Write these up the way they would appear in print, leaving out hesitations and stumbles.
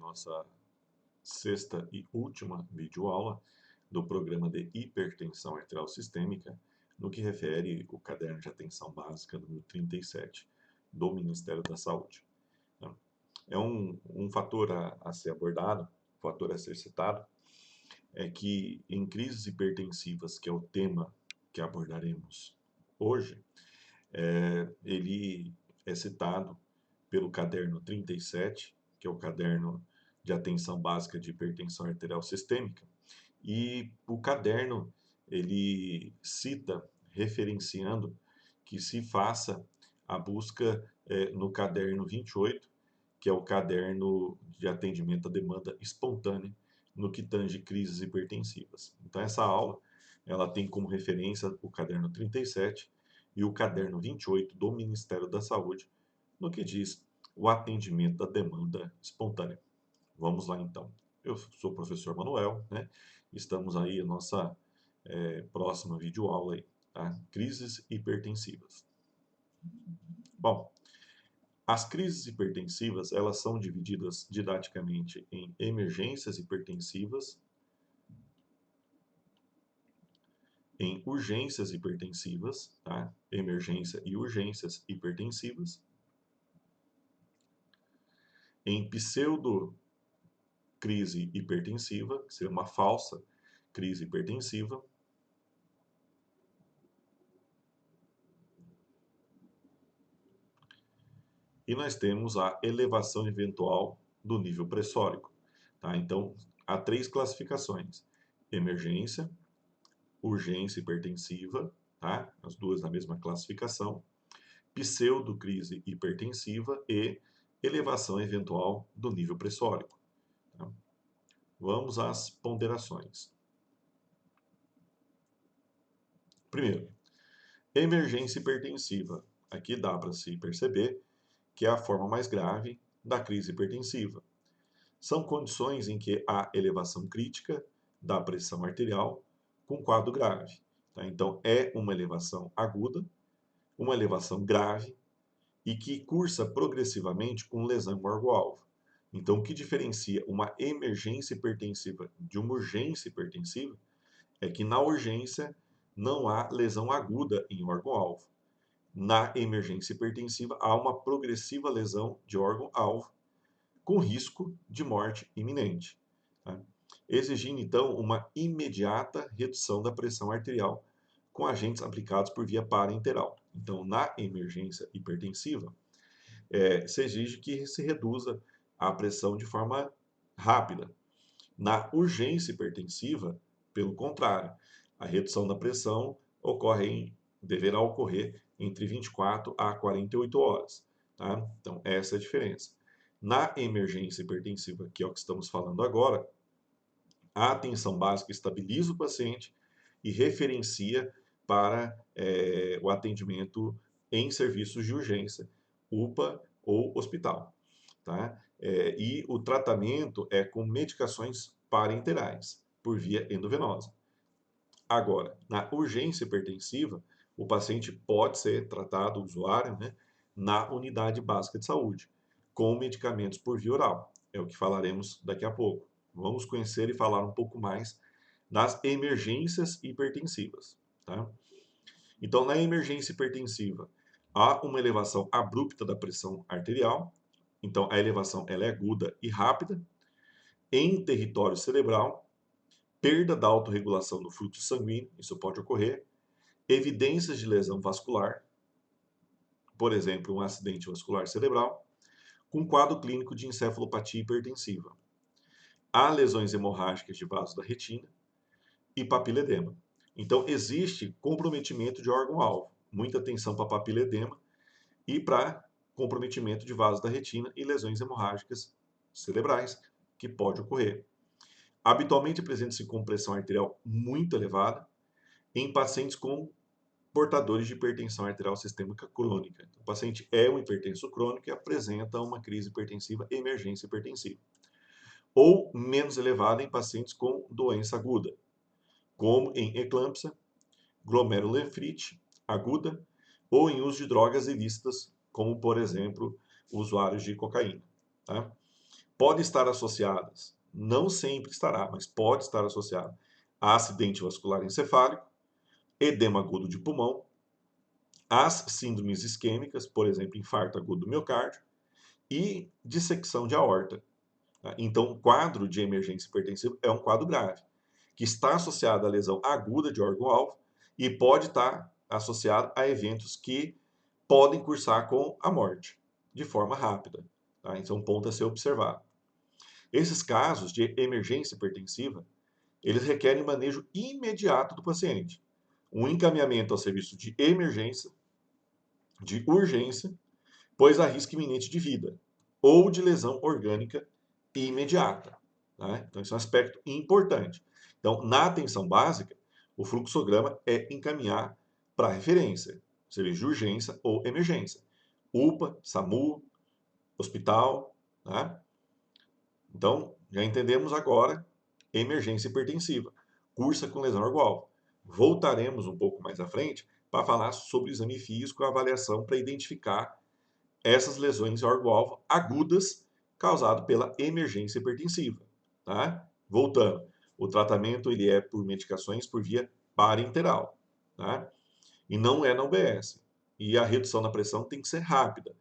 nossa sexta e última videoaula do programa de hipertensão arterial sistêmica, no que refere o caderno de atenção básica número 37 do Ministério da Saúde. É um fator a ser abordado, um fator a ser citado, é que em crises hipertensivas, que é o tema que abordaremos hoje, ele é citado pelo caderno 37, que é o caderno de atenção básica de hipertensão arterial sistêmica, e o caderno ele cita, referenciando, que se faça a busca no caderno 28, que é o caderno de atendimento à demanda espontânea, no que tange crises hipertensivas. Então essa aula ela tem como referência o caderno 37 e o caderno 28 do Ministério da Saúde, no que diz o atendimento da demanda espontânea. Vamos lá então. Eu sou o professor Manuel, né? Estamos aí a nossa próxima videoaula aí, tá? Crises hipertensivas. Bom, as crises hipertensivas, elas são divididas didaticamente em emergências hipertensivas, em urgências hipertensivas, tá? Emergência e urgências hipertensivas, em pseudo-crise hipertensiva, que seria uma falsa crise hipertensiva, e nós temos a elevação eventual do nível pressórico. Tá? Então, há três classificações: emergência, urgência hipertensiva, tá? As duas na mesma classificação, pseudocrise hipertensiva e elevação eventual do nível pressórico. Tá? Vamos às ponderações. Primeiro, emergência hipertensiva. Aqui dá para se perceber que é a forma mais grave da crise hipertensiva. São condições em que há elevação crítica da pressão arterial com quadro grave. Tá? Então, é uma elevação aguda, uma elevação grave e que cursa progressivamente com lesão no órgão-alvo. Então, o que diferencia uma emergência hipertensiva de uma urgência hipertensiva é que na urgência não há lesão aguda em órgão-alvo. Na emergência hipertensiva, há uma progressiva lesão de órgão-alvo, com risco de morte iminente, tá? Exigindo, então, uma imediata redução da pressão arterial com agentes aplicados por via parenteral. Então, na emergência hipertensiva, se exige que se reduza a pressão de forma rápida. Na urgência hipertensiva, pelo contrário, a redução da pressão deverá ocorrer entre 24 a 48 horas. Tá? Então, essa é a diferença. Na emergência hipertensiva, que é o que estamos falando agora, a atenção básica estabiliza o paciente e referencia para o atendimento em serviços de urgência, UPA ou hospital. Tá? E o tratamento é com medicações parenterais, por via endovenosa. Agora, na urgência hipertensiva, o paciente pode ser tratado, o usuário, né, na unidade básica de saúde, com medicamentos por via oral. É o que falaremos daqui a pouco. Vamos conhecer e falar um pouco mais das emergências hipertensivas. Tá? Então, na emergência hipertensiva, há uma elevação abrupta da pressão arterial. Então, a elevação ela é aguda e rápida, em território cerebral, perda da autorregulação do fluxo sanguíneo, isso pode ocorrer, evidências de lesão vascular, por exemplo, um acidente vascular cerebral, com quadro clínico de encefalopatia hipertensiva. Há lesões hemorrágicas de vasos da retina e papiledema. Então, existe comprometimento de órgão-alvo. Muita atenção para papiledema e para comprometimento de vasos da retina e lesões hemorrágicas cerebrais, que pode ocorrer. Habitualmente apresenta-se com pressão arterial muito elevada em pacientes com portadores de hipertensão arterial sistêmica crônica. Então, o paciente é um hipertenso crônico e apresenta uma crise hipertensiva, emergência hipertensiva. Ou menos elevada em pacientes com doença aguda, como em eclâmpsia, glomerulonefrite aguda ou em uso de drogas ilícitas, como, por exemplo, usuários de cocaína. Tá? Pode estar associadas, não sempre estará, mas pode estar associada a acidente vascular encefálico, edema agudo de pulmão, as síndromes isquêmicas, por exemplo, infarto agudo do miocárdio, e dissecção de aorta. Tá? Então, o quadro de emergência hipertensiva é um quadro grave, que está associado à lesão aguda de órgão-alvo e pode estar associado a eventos que podem cursar com a morte, de forma rápida. Tá? Então, é um ponto a ser observado. Esses casos de emergência hipertensiva, eles requerem manejo imediato do paciente, um encaminhamento ao serviço de emergência, de urgência, pois há risco iminente de vida, ou de lesão orgânica imediata. Né? Então, esse é um aspecto importante. Então, na atenção básica, o fluxograma é encaminhar para referência, serviço de urgência ou emergência. UPA, SAMU, hospital. Né? Então, já entendemos agora emergência hipertensiva, cursa com lesão órgão-alvo. Voltaremos um pouco mais à frente para falar sobre o exame físico e a avaliação para identificar essas lesões órgão-alvo agudas causadas pela emergência hipertensiva. Tá? Voltando, o tratamento ele é por medicações por via parenteral, tá? E não é na UBS. E a redução da pressão tem que ser rápida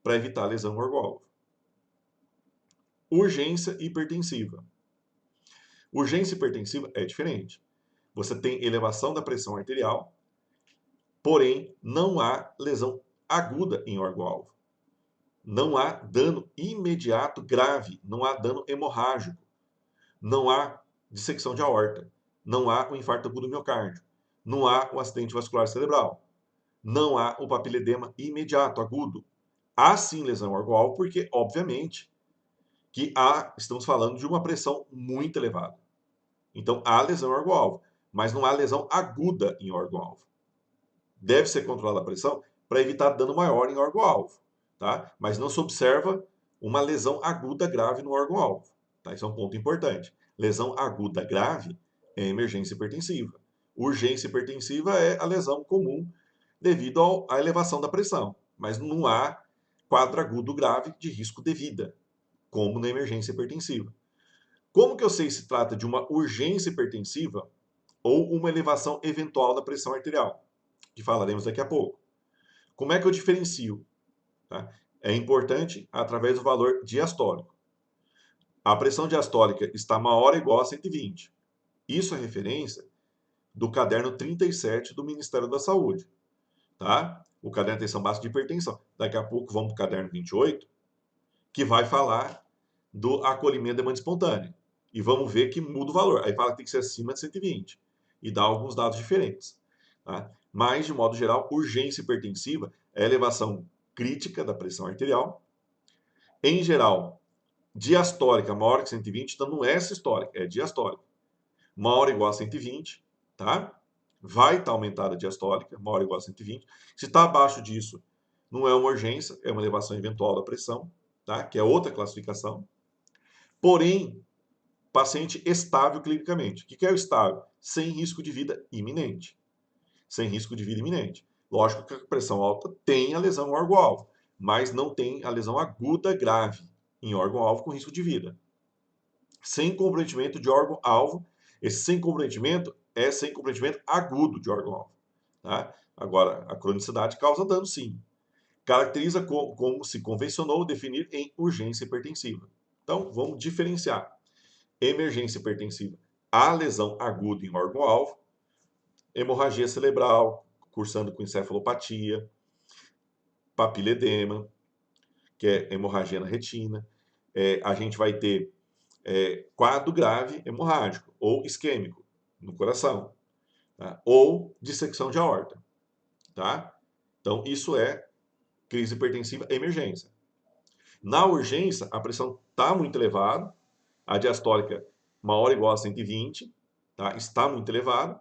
para evitar a lesão órgão-alvo. Urgência hipertensiva. Urgência hipertensiva é diferente. Você tem elevação da pressão arterial, porém não há lesão aguda em órgão-alvo. Não há dano imediato grave, não há dano hemorrágico, não há dissecção de aorta, não há o infarto agudo do miocárdio, não há o acidente vascular cerebral, não há o papiledema imediato, agudo. Há sim lesão órgão-alvo, porque, obviamente, que estamos falando de uma pressão muito elevada. Então, há lesão órgão-alvo, mas não há lesão aguda em órgão-alvo. Deve ser controlada a pressão para evitar dano maior em órgão-alvo, tá? Mas não se observa uma lesão aguda grave no órgão-alvo. Tá? Isso é um ponto importante. Lesão aguda grave é emergência hipertensiva. Urgência hipertensiva é a lesão comum devido à elevação da pressão, mas não há quadro agudo grave de risco de vida, como na emergência hipertensiva. Como que eu sei se trata de uma urgência hipertensiva ou uma elevação eventual da pressão arterial? Que falaremos daqui a pouco. Como é que eu diferencio? Tá? É importante através do valor diastólico. A pressão diastólica está maior ou igual a 120. Isso é referência do caderno 37 do Ministério da Saúde. Tá? O caderno de atenção básica de hipertensão. Daqui a pouco vamos para o caderno 28, que vai falar do acolhimento de demanda espontânea. E vamos ver que muda o valor. Aí fala que tem que ser acima de 120. E dá alguns dados diferentes. Tá? Mas, de modo geral, urgência hipertensiva é a elevação crítica da pressão arterial. Em geral, diastólica maior que 120, então não é sistólica, é diastólica. Maior ou igual a 120, tá? Vai estar aumentada a diastólica, maior ou igual a 120. Se está abaixo disso, não é uma urgência, é uma elevação eventual da pressão, tá? Que é outra classificação. Porém, paciente estável clinicamente. O que é o estável? Sem risco de vida iminente. Sem risco de vida iminente. Lógico que a pressão alta tem a lesão órgão-alvo, mas não tem a lesão aguda grave em órgão-alvo com risco de vida. Sem comprometimento de órgão-alvo, esse sem comprometimento é sem comprometimento agudo de órgão-alvo. Tá? Agora, a cronicidade causa dano sim. Caracteriza como se convencionou definir em urgência hipertensiva. Então, vamos diferenciar. Emergência hipertensiva, a lesão aguda em órgão-alvo, hemorragia cerebral, cursando com encefalopatia, papiledema, que é hemorragia na retina. A gente vai ter quadro grave hemorrágico ou isquêmico no coração, tá? Ou dissecção de aorta. Tá? Então, isso é crise hipertensiva emergência. Na urgência, a pressão está muito elevada, a diastólica maior ou igual a 120, tá? Está muito elevada,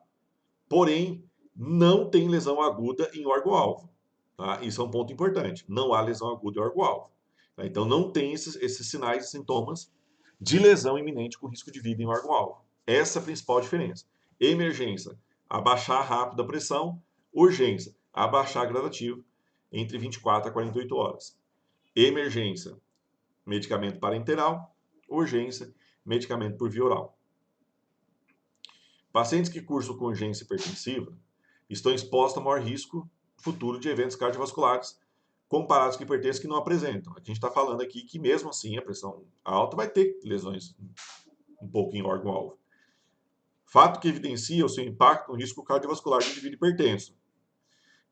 porém, não tem lesão aguda em órgão-alvo. Tá? Isso é um ponto importante. Não há lesão aguda em órgão-alvo. Tá? Então, não tem esses sinais e sintomas de lesão iminente com risco de vida em órgão-alvo. Essa é a principal diferença. Emergência, abaixar rápido a pressão. Urgência, abaixar gradativo entre 24 a 48 horas. Emergência, medicamento parenteral. urgência, medicamento por via oral. Pacientes que cursam com urgência hipertensiva estão expostos a maior risco futuro de eventos cardiovasculares comparados com hipertensos que não apresentam. A gente está falando aqui que mesmo assim a pressão alta vai ter lesões um pouco em órgão-alvo. Fato que evidencia o seu impacto no risco cardiovascular do indivíduo hipertenso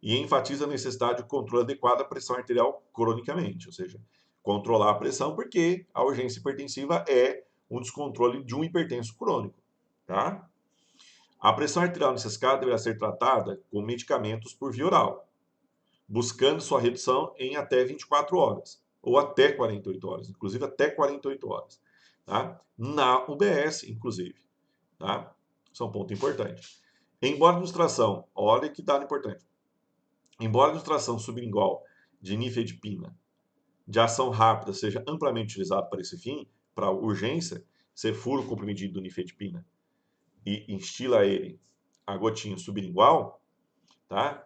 e enfatiza a necessidade de controle adequado da pressão arterial cronicamente, ou seja, controlar a pressão porque a urgência hipertensiva é um descontrole de um hipertenso crônico, tá? A pressão arterial nesse caso deverá ser tratada com medicamentos por via oral, buscando sua redução em até 24 horas, ou até 48 horas, inclusive até 48 horas, tá? Na UBS, inclusive, tá? Isso é um ponto importante. Embora a administração, olha que dado importante, embora a administração sublingual de nifedipina de ação rápida seja amplamente utilizada para esse fim, para urgência, você fura o comprimidinho do nifedipina e instila ele a gotinha sublingual, tá?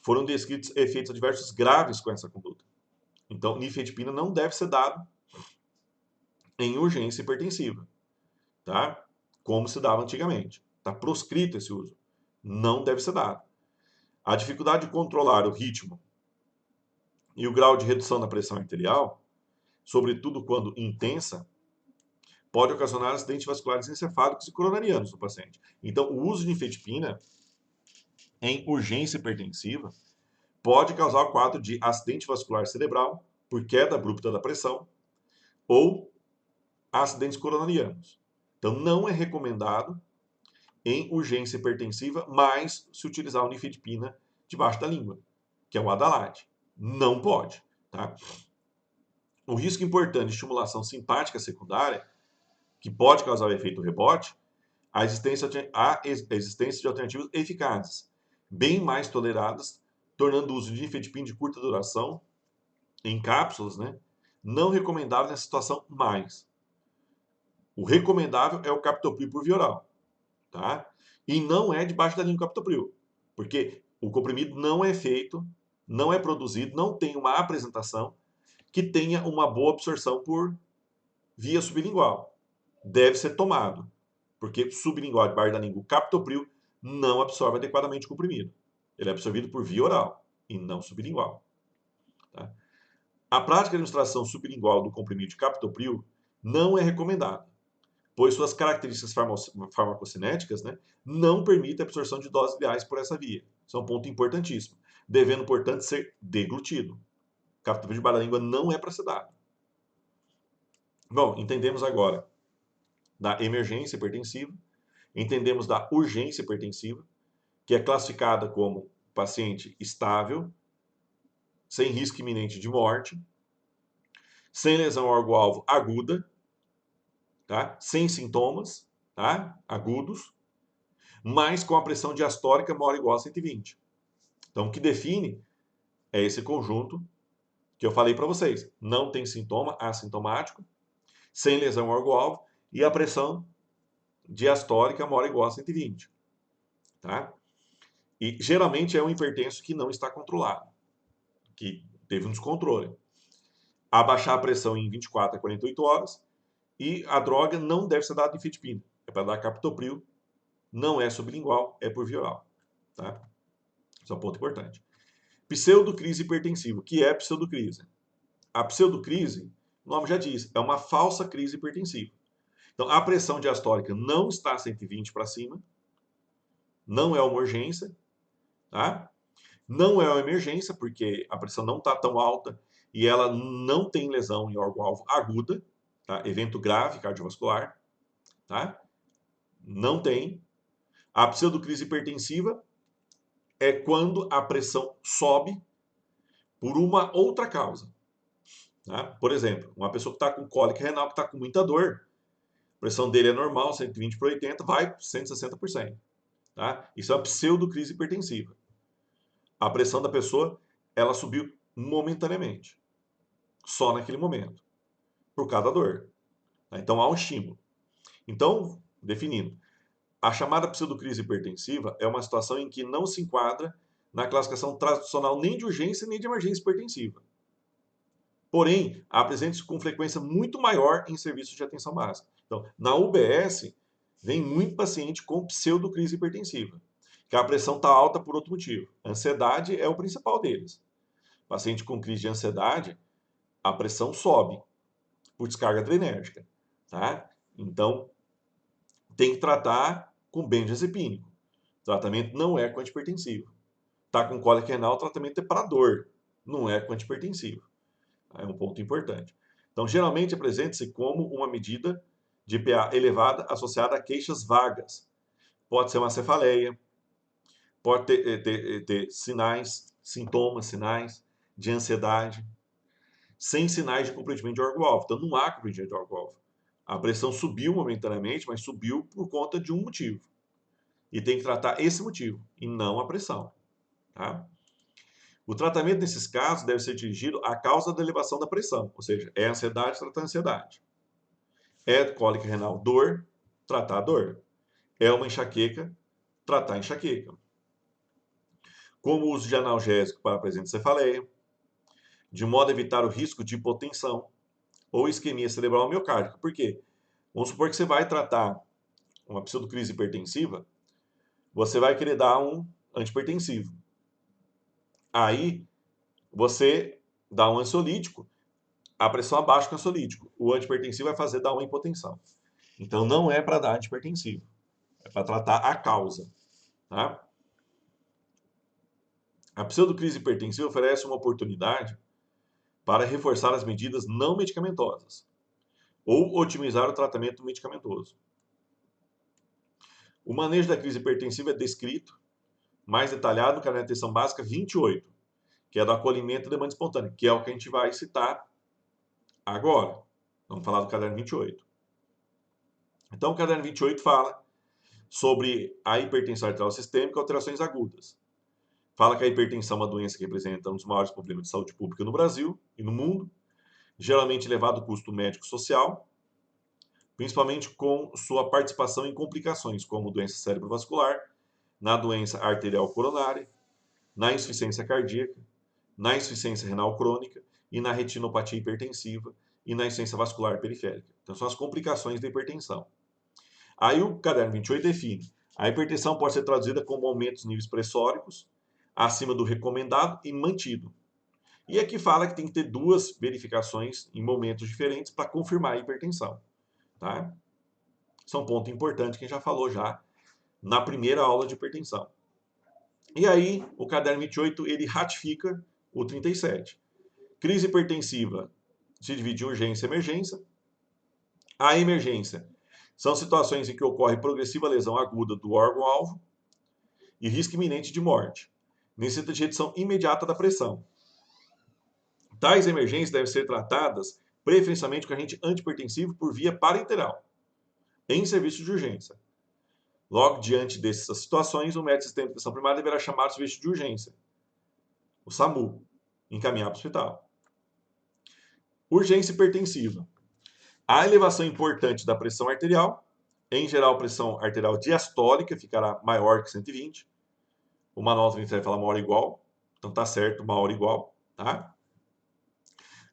Foram descritos efeitos adversos graves com essa conduta. Então, nifedipina não deve ser dado em urgência hipertensiva, tá? Como se dava antigamente. Está proscrito esse uso. Não deve ser dado. A dificuldade de controlar o ritmo e o grau de redução da pressão arterial, sobretudo quando intensa, pode ocasionar acidentes vasculares encefálicos e coronarianos no paciente. Então, o uso de nifedipina em urgência hipertensiva pode causar o quadro de acidente vascular cerebral por queda abrupta da pressão ou acidentes coronarianos. Então, não é recomendado em urgência hipertensiva, mas se utilizar o nifedipina debaixo da língua, que é o Adalat. Não pode, tá? O risco importante de estimulação simpática secundária, que pode causar o efeito rebote, a existência de alternativas eficazes, bem mais toleradas, tornando o uso de nifedipina de curta duração, em cápsulas, né, não recomendável nessa situação mais. O recomendável é o captopril por via oral, tá? E não é debaixo da língua captopril, porque o comprimido não é feito, não é produzido, não tem uma apresentação que tenha uma boa absorção por via sublingual. Deve ser tomado, porque sublingual debaixo da língua, o captopril não absorve adequadamente o comprimido. Ele é absorvido por via oral e não sublingual. Tá? A prática de administração sublingual do comprimido de captopril não é recomendada, pois suas características farmacocinéticas, né, não permitem a absorção de doses ideais por essa via. Isso é um ponto importantíssimo, devendo, portanto, ser deglutido. Captopril debaixo da língua não é para ser dado. Bom, entendemos agora da emergência hipertensiva, entendemos da urgência hipertensiva, que é classificada como paciente estável, sem risco iminente de morte, sem lesão órgão-alvo aguda, tá? Sem sintomas, tá? Agudos, mas com a pressão diastólica maior ou igual a 120. Então, o que define é esse conjunto que eu falei para vocês. Não tem sintoma, assintomático, sem lesão órgão-alvo e a pressão diastólica maior ou igual a 120. Tá? E geralmente é um hipertenso que não está controlado, que teve um descontrole. Abaixar a pressão em 24 a 48 horas e a droga não deve ser dada nifedipina. É para dar captopril, não é sublingual, é por via oral. Tá? Esse é um ponto importante. Pseudocrise hipertensiva. O que é pseudocrise? A pseudocrise, o nome já diz, é uma falsa crise hipertensiva. Então, a pressão diastólica não está 120 para cima, não é uma urgência, tá? Não é uma emergência, porque a pressão não está tão alta e ela não tem lesão em órgão-alvo aguda, tá? Evento grave cardiovascular, tá? Não tem. A pseudocrise hipertensiva é quando a pressão sobe por uma outra causa. Tá? Por exemplo, uma pessoa que está com cólica renal, que está com muita dor, a pressão dele é normal, 120 por 80, vai 160%. Tá? Isso é uma pseudocrise hipertensiva. A pressão da pessoa, ela subiu momentaneamente, só naquele momento, por causa da dor. Tá? Então há um estímulo. Então, definindo, a chamada pseudocrise hipertensiva é uma situação em que não se enquadra na classificação tradicional nem de urgência nem de emergência hipertensiva. Porém, apresenta-se com frequência muito maior em serviços de atenção básica. Então, na UBS, vem muito paciente com pseudocrise hipertensiva, que a pressão está alta por outro motivo. A ansiedade é o principal deles. Paciente com crise de ansiedade, a pressão sobe por descarga adrenérgica, tá? Então, tem que tratar com benzodiazepínico. O tratamento não é com antihipertensivo. Tá com cólica renal, o tratamento é para dor, não é com antihipertensivo. É um ponto importante. Então, geralmente apresenta-se como uma medida de PA elevada associada a queixas vagas. Pode ser uma cefaleia, pode ter sinais, sintomas, sinais de ansiedade, sem sinais de comprometimento de órgão-alvo. Então, não há comprometimento de órgão-alvo. A pressão subiu momentaneamente, mas subiu por conta de um motivo. E tem que tratar esse motivo, e não a pressão. Tá? O tratamento nesses casos deve ser dirigido à causa da elevação da pressão, ou seja, é ansiedade, tratar a ansiedade. É cólica renal, dor, tratar a dor. É uma enxaqueca, tratar a enxaqueca. Como o uso de analgésico para a presença de cefaleia, de modo a evitar o risco de hipotensão ou isquemia cerebral miocárdica. Por quê? Vamos supor que você vai tratar uma pseudocrise hipertensiva, você vai querer dar um antihipertensivo. Aí, você dá um ansiolítico, a pressão abaixa com o ansiolítico. O antihipertensivo vai fazer dar uma hipotensão. Então, não é para dar antihipertensivo. É para tratar a causa. Tá? A pseudocrise hipertensiva oferece uma oportunidade para reforçar as medidas não medicamentosas ou otimizar o tratamento medicamentoso. O manejo da crise hipertensiva é descrito, mais detalhado no Caderno de Atenção Básica 28, que é do acolhimento e demanda espontânea, que é o que a gente vai citar agora. Vamos falar do Caderno 28. Então, o Caderno 28 fala sobre a hipertensão arterial sistêmica e alterações agudas. Fala que a hipertensão é uma doença que representa um dos maiores problemas de saúde pública no Brasil e no mundo, geralmente elevado custo médico-social, principalmente com sua participação em complicações como doença cerebrovascular, na doença arterial coronária, na insuficiência cardíaca, na insuficiência renal crônica e na retinopatia hipertensiva e na insuficiência vascular periférica. Então, são as complicações da hipertensão. Aí o caderno 28 define: a hipertensão pode ser traduzida como aumento dos níveis pressóricos acima do recomendado e mantido. E aqui fala que tem que ter duas verificações em momentos diferentes para confirmar a hipertensão. Tá? Isso é um ponto importante que a gente já falou já na primeira aula de hipertensão. E aí, o caderno 28, ele ratifica o 37. Crise hipertensiva se divide em urgência e emergência. A emergência são situações em que ocorre progressiva lesão aguda do órgão-alvo e risco iminente de morte. Necessita de redução imediata da pressão. Tais emergências devem ser tratadas preferencialmente com agente antihipertensivo por via parenteral, em serviço de urgência. Logo, diante dessas situações, o médico assistente de atenção primária deverá chamar o serviço de urgência, o SAMU, encaminhar para o hospital. Urgência hipertensiva. A elevação importante da pressão arterial, em geral, a pressão arterial diastólica ficará maior que 120. O manual também vai falar uma hora igual, então tá certo, uma hora igual, tá?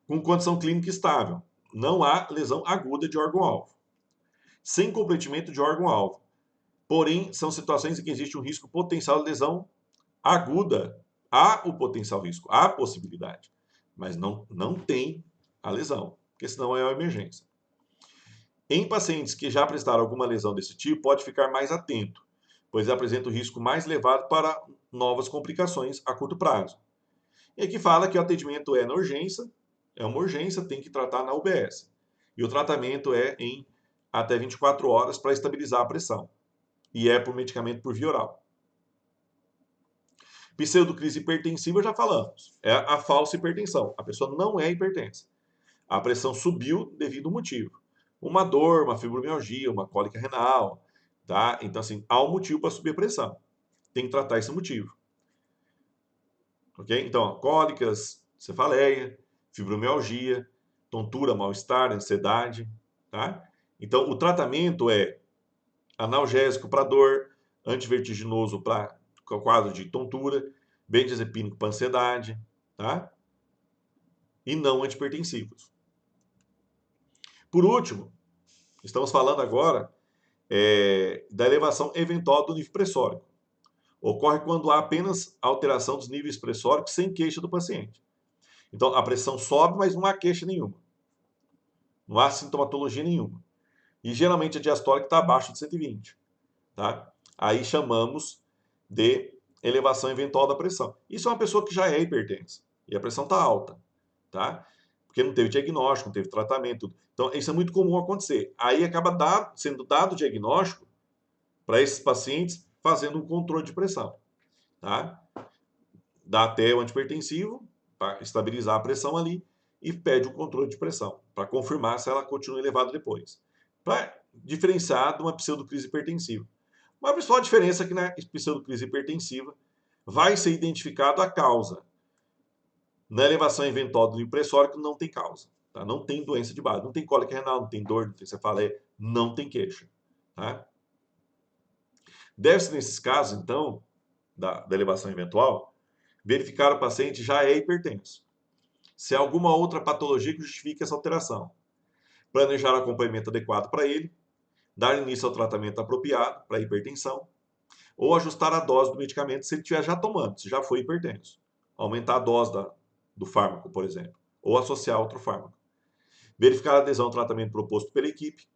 Com condição clínica estável, não há lesão aguda de órgão-alvo. Sem comprometimento de órgão-alvo. Porém, são situações em que existe um risco potencial de lesão aguda. Há o potencial risco, há a possibilidade, mas não tem a lesão, porque senão é uma emergência. Em pacientes que já apresentaram alguma lesão desse tipo, pode ficar mais atento, pois apresenta o risco mais elevado para novas complicações a curto prazo. E aqui fala que o atendimento é na urgência, é uma urgência, tem que tratar na UBS. E o tratamento é em até 24 horas para estabilizar a pressão. E é por medicamento por via oral. Pseudocrise hipertensiva já falamos. É a falsa hipertensão. A pessoa não é hipertensa. A pressão subiu devido a um motivo. Uma dor, uma fibromialgia, uma cólica renal. Tá? Então, assim, há um motivo para subir a pressão. Tem que tratar esse motivo. Ok? Então, cólicas, cefaleia, fibromialgia, tontura, mal-estar, ansiedade. Tá? Então, o tratamento é analgésico para dor, antivertiginoso para o quadro de tontura, benzodiazepínico para ansiedade, tá? e não antipertensivos. Por último, estamos falando agora da elevação eventual do nível pressórico. Ocorre quando há apenas alteração dos níveis pressóricos sem queixa do paciente. Então, a pressão sobe, mas não há queixa nenhuma. Não há sintomatologia nenhuma. E geralmente a diastólica está abaixo de 120. Tá? Aí chamamos de elevação eventual da pressão. Isso é uma pessoa que já é hipertensa e a pressão está alta. Tá? Porque não teve diagnóstico, não teve tratamento. Então, isso é muito comum acontecer. Aí acaba sendo dado o diagnóstico para esses pacientes fazendo um controle de pressão. Tá? Dá até o antipertensivo para estabilizar a pressão ali e pede o controle de pressão para confirmar se ela continua elevada depois. Para diferenciar de uma pseudocrise hipertensiva. Mas a principal diferença é que na pseudocrise hipertensiva vai ser identificado a causa. Na elevação eventual do nível pressórico não tem causa. Tá? Não tem doença de base, não tem cólica renal, não tem dor, não tem cefaleia, não tem queixa. Tá? Deve-se, nesses casos, então, da elevação eventual, verificar o paciente já é hipertenso. Se há alguma outra patologia que justifique essa alteração. Planejar o acompanhamento adequado para ele, dar início ao tratamento apropriado para a hipertensão, ou ajustar a dose do medicamento se ele estiver já tomando, se já foi hipertenso. Aumentar a dose do fármaco, por exemplo, ou associar outro fármaco. Verificar a adesão ao tratamento proposto pela equipe.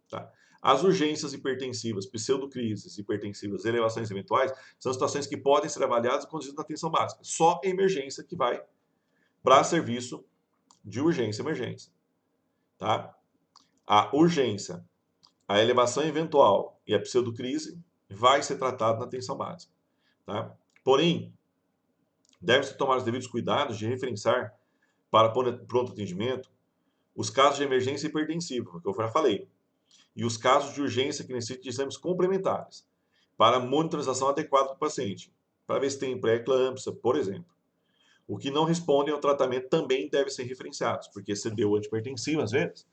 Tá? As urgências hipertensivas, pseudocrises hipertensivas, elevações eventuais, são situações que podem ser avaliadas e conduzidas na atenção básica. Só emergência que vai para serviço de urgência e emergência. Tá? A urgência, a elevação eventual e a pseudocrise vai ser tratado na atenção básica. Tá? Porém, deve-se tomar os devidos cuidados de referenciar para pronto atendimento os casos de emergência hipertensiva, que eu já falei, e os casos de urgência que necessitam de exames complementares para monitorização adequada do paciente, para ver se tem pré-eclâmpsia, por exemplo. O que não respondem ao tratamento também deve ser referenciados, porque você deu antipertensivo, às vezes,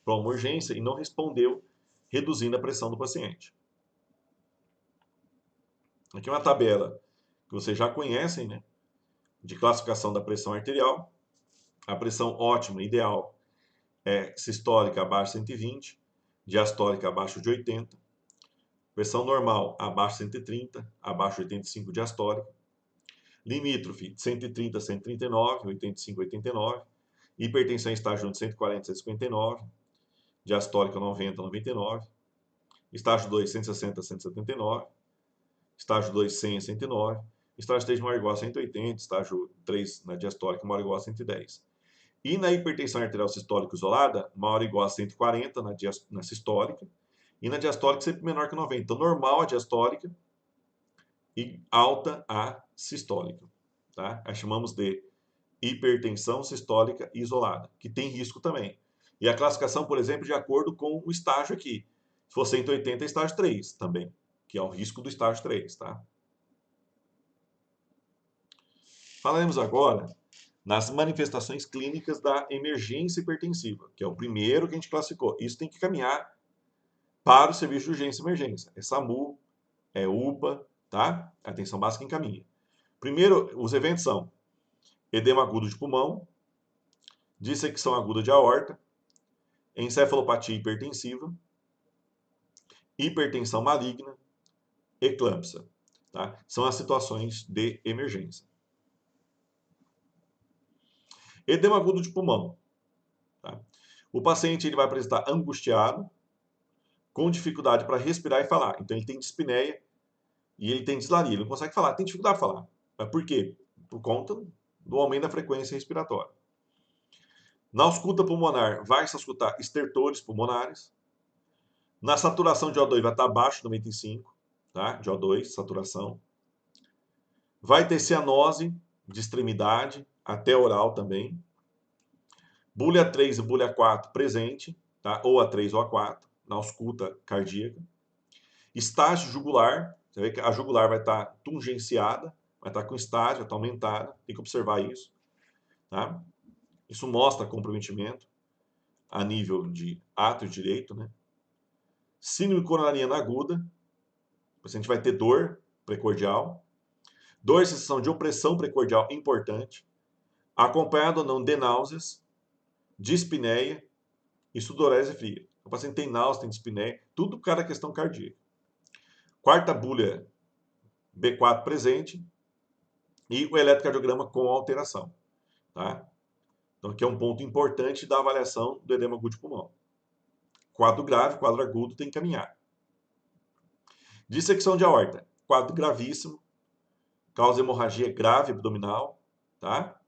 para uma urgência e não respondeu, reduzindo a pressão do paciente. Aqui é uma tabela que vocês já conhecem, né? De classificação da pressão arterial. A pressão ótima, ideal, é sistólica abaixo de 120, diastólica abaixo de 80, pressão normal abaixo de 130, abaixo de 85 diastólica, limítrofe 130 a 139, 85 a 89, hipertensão em estágio 1 de 140 a 159, diastólica 90 a 99, estágio 2 160 a 179, estágio 2 100 a 109, estágio 3 maior ou igual a 180, estágio 3 na diastólica maior ou igual a 110. E na hipertensão arterial sistólica isolada, maior ou igual a 140 na sistólica, e na diastólica sempre menor que 90. Então, normal a diastólica e alta a sistólica. Tá? A chamamos de hipertensão sistólica isolada, que tem risco também. E a classificação, por exemplo, de acordo com o estágio aqui. Se for 180, é estágio 3 também, que é o risco do estágio 3. Tá? Falaremos agora nas manifestações clínicas da emergência hipertensiva, que é o primeiro que a gente classificou. Isso tem que caminhar para o serviço de urgência e emergência. É SAMU, é UPA, tá? Atenção básica encaminha. Primeiro, os eventos são edema agudo de pulmão, dissecção aguda de aorta, encefalopatia hipertensiva, hipertensão maligna, eclâmpsia. Tá? São as situações de emergência. Edema agudo de pulmão. Tá? O paciente ele vai apresentar angustiado, com dificuldade para respirar e falar. Então ele tem dispneia e ele tem dislalia. Ele não consegue falar, tem dificuldade de falar. Mas por quê? Por conta do aumento da frequência respiratória. Na ausculta pulmonar, vai se auscultar estertores pulmonares. Na saturação de O2 vai estar abaixo de 95, tá? De O2, saturação. Vai ter cianose de extremidade, até oral também. Búlia 3 e búlia 4 presente, tá? Ou A3 ou A4, na ausculta cardíaca. Estágio jugular, você vê que a jugular vai estar tungenciada, vai estar com estágio, vai estar aumentada, tem que observar isso. Tá? Isso mostra comprometimento a nível de átrio direito, né? Síndrome coronariana aguda, o paciente vai ter dor precordial, dor e sensação de opressão precordial importante, acompanhado ou não de náuseas, dispneia e sudorese fria. O paciente tem náusea, tem dispneia, tudo por causa da questão cardíaca. Quarta búlia B4 presente e o eletrocardiograma com alteração. Tá? Então, aqui é um ponto importante da avaliação do edema agudo de pulmão. Quadro grave, quadro agudo, tem que caminhar. Dissecção de aorta, quadro gravíssimo, causa hemorragia grave abdominal, tá?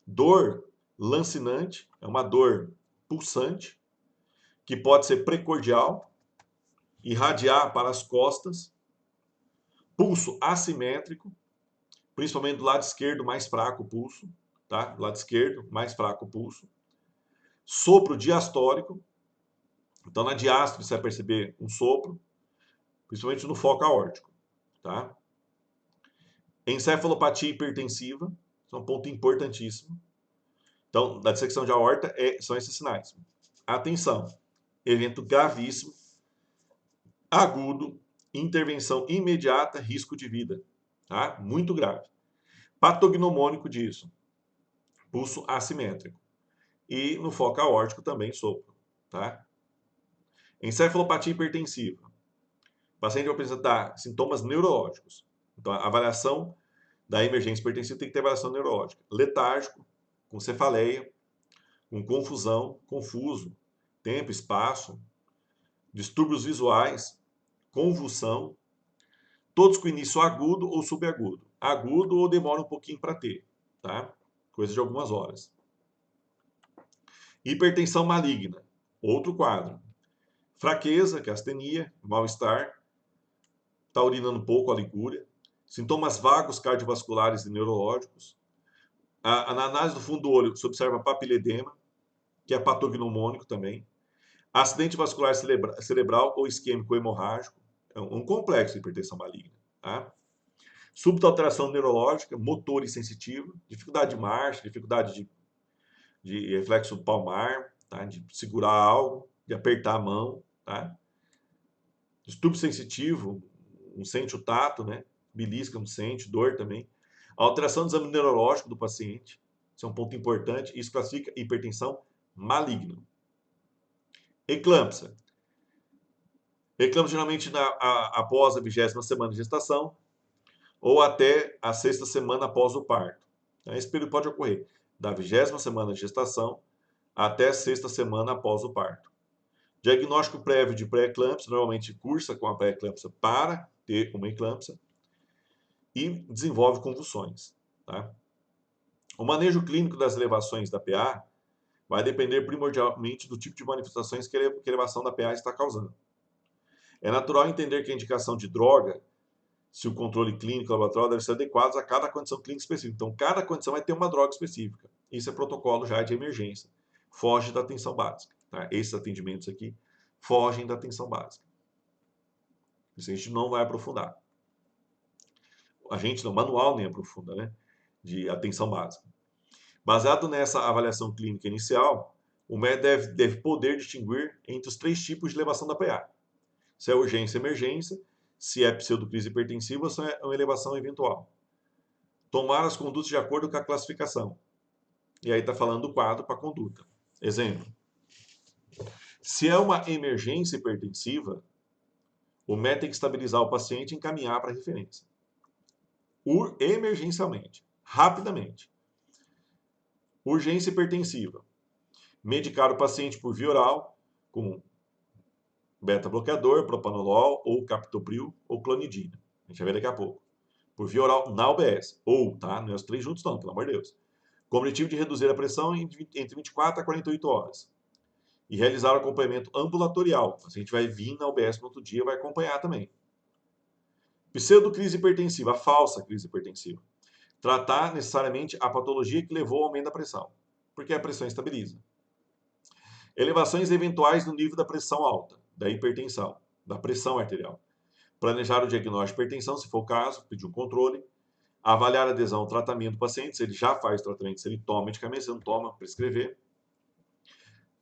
Dor lancinante, é uma dor pulsante, que pode ser precordial, irradiar para as costas, pulso assimétrico, principalmente do lado esquerdo, mais fraco o pulso, tá? Do lado esquerdo, mais fraco o pulso. Sopro diastólico, então na diástole você vai perceber um sopro, principalmente no foco aórtico, tá? Encefalopatia hipertensiva, isso é um ponto importantíssimo. Então, da dissecção de aorta, são esses sinais. Atenção, evento gravíssimo, agudo, intervenção imediata, risco de vida, tá? Muito grave. Patognomônico disso, pulso assimétrico. E no foco aórtico também sopro, tá? Encefalopatia hipertensiva. O paciente vai apresentar sintomas neurológicos. Então, a avaliação da emergência hipertensiva tem que ter avaliação neurológica. Letárgico, com cefaleia, com confusão, confuso, tempo, espaço, distúrbios visuais, convulsão, todos com início agudo ou subagudo. Agudo ou demora um pouquinho para ter, tá? Coisa de algumas horas. Hipertensão maligna, outro quadro. Fraqueza, que é astenia, mal-estar, está urinando pouco, a ligúria. Sintomas vagos cardiovasculares e neurológicos. Na análise do fundo do olho se observa papiledema, que é patognomônico também. Acidente vascular cerebral ou isquêmico hemorrágico. É um complexo de hipertensão maligna. Tá? Súbita alteração neurológica, motor insensitivo, dificuldade de marcha, dificuldade de reflexo palmar, tá? De segurar algo, de apertar a mão. Tá? Distúrbio sensitivo, não sente o tato, né? Belisca, não sente, dor também. Alteração do exame neurológico do paciente, isso é um ponto importante, isso classifica hipertensão maligna. Eclâmpsia. Eclâmpsia geralmente após a 20ª semana de gestação ou até a 6ª semana após o parto. Esse período pode ocorrer da 20ª semana de gestação até a 6ª semana após o parto. Diagnóstico prévio de pré-eclâmpsia, normalmente cursa com a pré-eclâmpsia para ter uma eclâmpsia e desenvolve convulsões. Tá? O manejo clínico das elevações da PA vai depender primordialmente do tipo de manifestações que a elevação da PA está causando. É natural entender que a indicação de droga, se o controle clínico laboratorial deve ser adequado a cada condição clínica específica. Então, cada condição vai ter uma droga específica. Isso é protocolo já de emergência. Foge da atenção básica. Tá? Esses atendimentos aqui fogem da atenção básica. Isso a gente não vai aprofundar. A gente, no manual, nem aprofunda, né? De atenção básica. Baseado nessa avaliação clínica inicial, o médico deve poder distinguir entre os 3 tipos de elevação da PA. Se é urgência e emergência, se é pseudocrise hipertensiva ou se é uma elevação eventual. Tomar as condutas de acordo com a classificação. E aí está falando do quadro para a conduta. Exemplo. Se é uma emergência hipertensiva, o médico tem que estabilizar o paciente e encaminhar para a referência. Emergencialmente, rapidamente. Urgência hipertensiva. Medicar o paciente por via oral com beta-bloqueador, propanolol, ou captopril, ou clonidina. A gente vai ver daqui a pouco. Por via oral na UBS. Ou, tá? Não é os 3 juntos não, pelo amor de Deus. Com o objetivo de reduzir a pressão entre 24 a 48 horas. E realizar o acompanhamento ambulatorial. O paciente vai vir na UBS no outro dia e vai acompanhar também. Pseudocrise hipertensiva, a falsa crise hipertensiva. Tratar necessariamente a patologia que levou ao aumento da pressão, porque a pressão estabiliza. Elevações eventuais no nível da pressão alta, da hipertensão, da pressão arterial. Planejar o diagnóstico de hipertensão, se for o caso, pedir um controle. Avaliar a adesão ao tratamento do paciente, se ele já faz tratamento, se ele toma medicamento, se não toma, prescrever.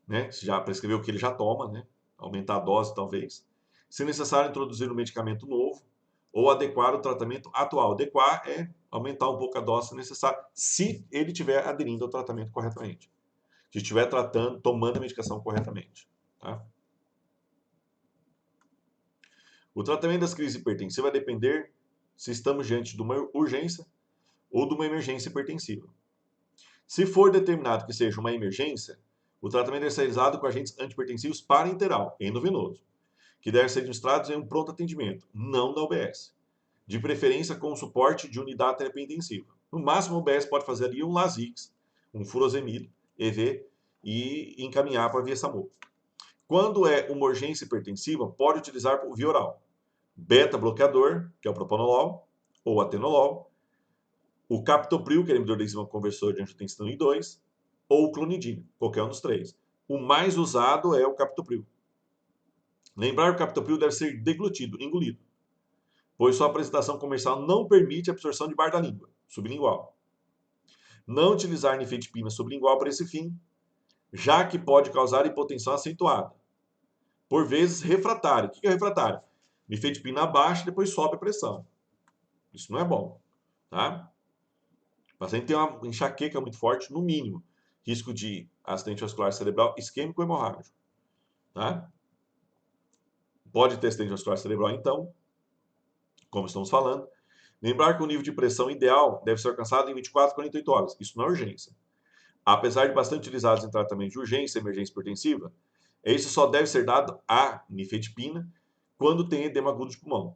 Né? Se já prescreveu o que ele já toma, né? Aumentar a dose, talvez. Se necessário, introduzir um medicamento novo ou adequar o tratamento atual. Adequar é aumentar um pouco a dose necessária, se ele estiver aderindo ao tratamento corretamente. Se estiver tomando a medicação corretamente. Tá? O tratamento das crises hipertensivas vai depender se estamos diante de uma urgência ou de uma emergência hipertensiva. Se for determinado que seja uma emergência, o tratamento deve ser realizado com agentes antihipertensivos parenteral, endovenoso, que devem ser administrados em um pronto atendimento, não na UBS. De preferência com o suporte de unidade terapia intensiva. No máximo, a UBS pode fazer ali um Lasix, um furosemide, EV, e encaminhar para a via SAMU. Quando é uma urgência hipertensiva, pode utilizar o via oral. Beta-bloqueador, que é o propanolol, ou atenolol, o captopril, que é inibidor da enzima conversora de angiotensina 1 e 2, ou o clonidina, qualquer um dos três. O mais usado é o captopril. Lembrar que o captopril deve ser deglutido, engolido, pois sua apresentação comercial não permite a absorção de bar da língua, sublingual. Não utilizar nifedipina sublingual para esse fim, já que pode causar hipotensão acentuada. Por vezes, refratário. O que é refratário? Nifedipina baixa, depois sobe a pressão. Isso não é bom. Tá? O paciente tem uma enxaqueca muito forte, no mínimo. Risco de acidente vascular cerebral isquêmico ou hemorrágico. Tá? Pode ter acidente vascular cerebral, então, como estamos falando. Lembrar que o nível de pressão ideal deve ser alcançado em 24 a 48 horas. Isso não é urgência. Apesar de bastante utilizados em tratamento de urgência e emergência hipertensiva, esse só deve ser dado a nifedipina quando tem edema agudo de pulmão.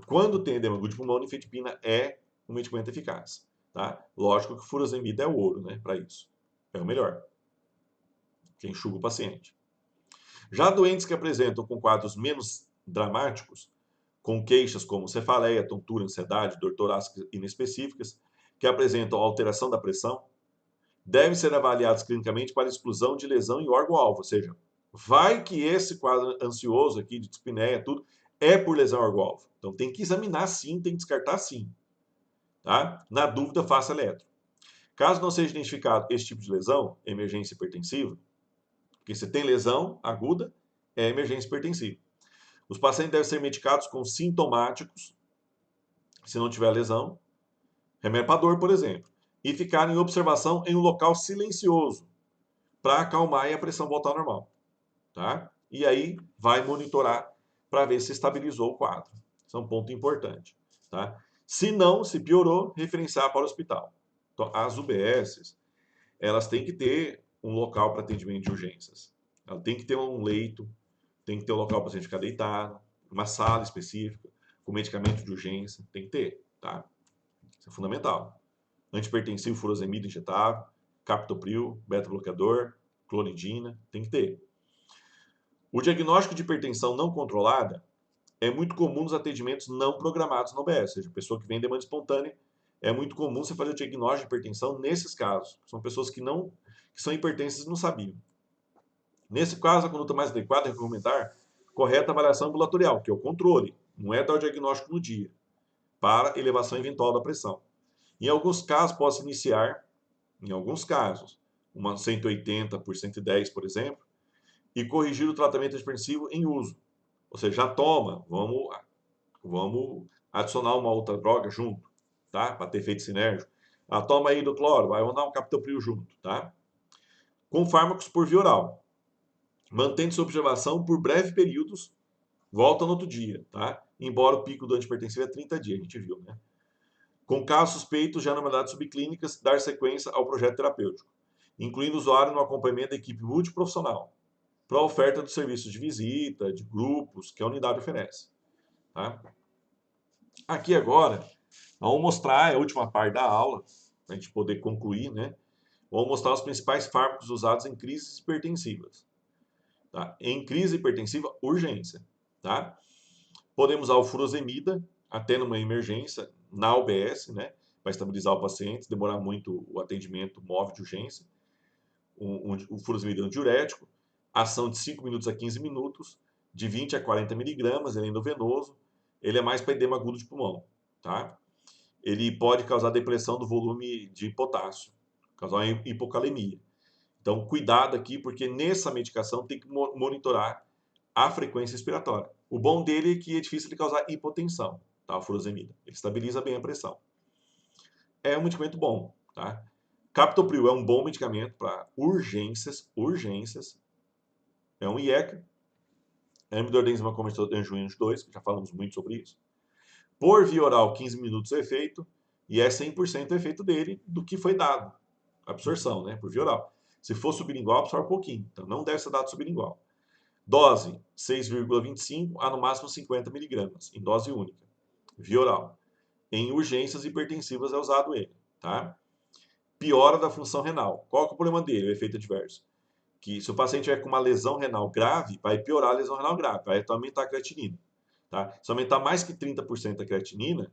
Quando tem edema agudo de pulmão, a nifedipina é um medicamento eficaz. Tá? Lógico que o furosemide é o ouro, né, para isso. É o melhor. Que enxuga o paciente. Já doentes que apresentam com quadros menos dramáticos, com queixas como cefaleia, tontura, ansiedade, dor torácica inespecíficas, que apresentam alteração da pressão, devem ser avaliados clinicamente para exclusão de lesão em órgão-alvo, ou seja, vai que esse quadro ansioso aqui de dispneia, tudo, é por lesão órgão-alvo. Então tem que examinar sim, tem que descartar sim. Tá? Na dúvida, faça eletro. Caso não seja identificado esse tipo de lesão, emergência hipertensiva, porque se tem lesão aguda, é emergência hipertensiva. Os pacientes devem ser medicados com sintomáticos, se não tiver lesão, remédio para dor, por exemplo, e ficar em observação em um local silencioso, para acalmar e a pressão voltar ao normal. Tá? E aí vai monitorar para ver se estabilizou o quadro. Isso é um ponto importante. Tá? Se não, se piorou, referenciar para o hospital. Então, as UBSs, elas têm que ter um local para atendimento de urgências. Ela tem que ter um leito, tem que ter um local para o paciente ficar deitado, uma sala específica, com medicamento de urgência, tem que ter. Tá? Isso é fundamental. Antihipertensivo, furosemide injetável, captopril, beta-bloqueador, clonidina, tem que ter. O diagnóstico de hipertensão não controlada é muito comum nos atendimentos não programados no OBS, ou seja, pessoa que vem em demanda espontânea, é muito comum você fazer o diagnóstico de hipertensão nesses casos. São pessoas que são hipertensas e não sabiam. Nesse caso, a conduta mais adequada é recomendar correta avaliação ambulatorial, que é o controle, não é dar o diagnóstico no dia, para elevação eventual da pressão. Em alguns casos, posso iniciar, em alguns casos, uma 180 por 110, por exemplo, e corrigir o tratamento hipertensivo em uso. Ou seja, já toma, vamos adicionar uma outra droga junto, tá? Para ter efeito sinérgico. Ah, toma aí do cloro, vai dar um captopril junto, tá? Com fármacos por via oral. Mantendo sua observação por breves períodos, volta no outro dia, tá? Embora o pico do antihipertensivo é 30 dias, a gente viu, né? Com casos suspeitos de anormalidades subclínicas, dar sequência ao projeto terapêutico, incluindo o usuário no acompanhamento da equipe multiprofissional, para a oferta dos serviços de visita, de grupos, que a unidade oferece. Tá? Aqui agora, vamos mostrar a última parte da aula, para a gente poder concluir, né? Vamos mostrar os principais fármacos usados em crises hipertensivas. Tá? Em crise hipertensiva, urgência. Tá? Podemos usar o furosemida, até numa emergência, na UBS, né? Para estabilizar o paciente, demorar muito o atendimento móvel de urgência. O furosemida é um diurético, ação de 5 minutos a 15 minutos, de 20 a 40 miligramas, ele é endovenoso, ele é mais para edema agudo de pulmão, tá? Ele pode causar depressão do volume de potássio, causar uma hipocalemia. Então, cuidado aqui, porque nessa medicação tem que monitorar a frequência respiratória. O bom dele é que é difícil de causar hipotensão, tá? A furosemida. Ele estabiliza bem a pressão. É um medicamento bom, tá? Captopril é um bom medicamento para urgências. É um IECA, inibidor da enzima conversor de angiolíneos 2, já falamos muito sobre isso. Por via oral, 15 minutos o efeito, e é 100% o efeito dele do que foi dado. Absorção, né? Por via oral. Se for sublingual, absorve um pouquinho. Então, não deve ser dado sublingual. Dose, 6,25 a no máximo 50 miligramas, em dose única. Via oral. Em urgências hipertensivas é usado ele, tá? Piora da função renal. Qual que é o problema dele, o efeito adverso? Que se o paciente tiver com uma lesão renal grave, vai piorar a lesão renal grave, vai aumentar a creatinina. Tá? Se aumentar mais que 30% a creatinina,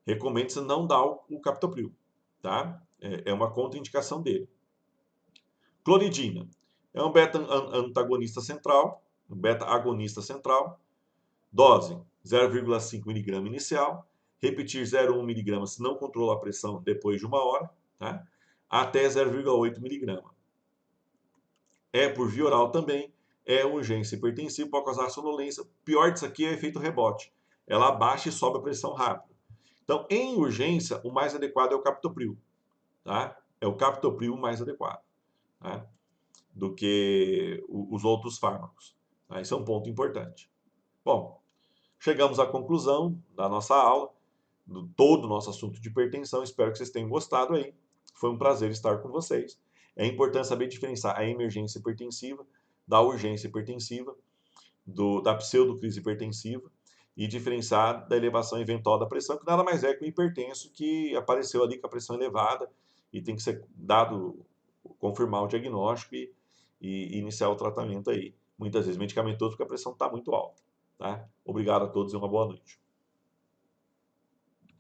recomenda-se não dar o captopril. Tá? É uma contraindicação dele. Clonidina. É um beta-antagonista central, um beta-agonista central. Dose, 0,5 mg inicial. Repetir 0,1 mg se não controla a pressão depois de 1 hora. Tá? Até 0,8 mg. É por via oral também, é urgência hipertensiva, pode causar sonolência. Pior disso aqui é o efeito rebote. Ela abaixa e sobe a pressão rápido. Então, em urgência, o mais adequado é o captopril, tá? É o captopril mais adequado, tá? Do que os outros fármacos. Tá? Isso é um ponto importante. Bom, chegamos à conclusão da nossa aula, do todo o nosso assunto de hipertensão. Espero que vocês tenham gostado aí. Foi um prazer estar com vocês. É importante saber diferenciar a emergência hipertensiva da urgência hipertensiva, da pseudocrise hipertensiva e diferenciar da elevação eventual da pressão, que nada mais é que o hipertenso que apareceu ali com a pressão elevada e tem que ser dado, confirmar o diagnóstico e iniciar o tratamento aí. Muitas vezes medicamentoso porque a pressão está muito alta. Tá? Obrigado a todos e uma boa noite.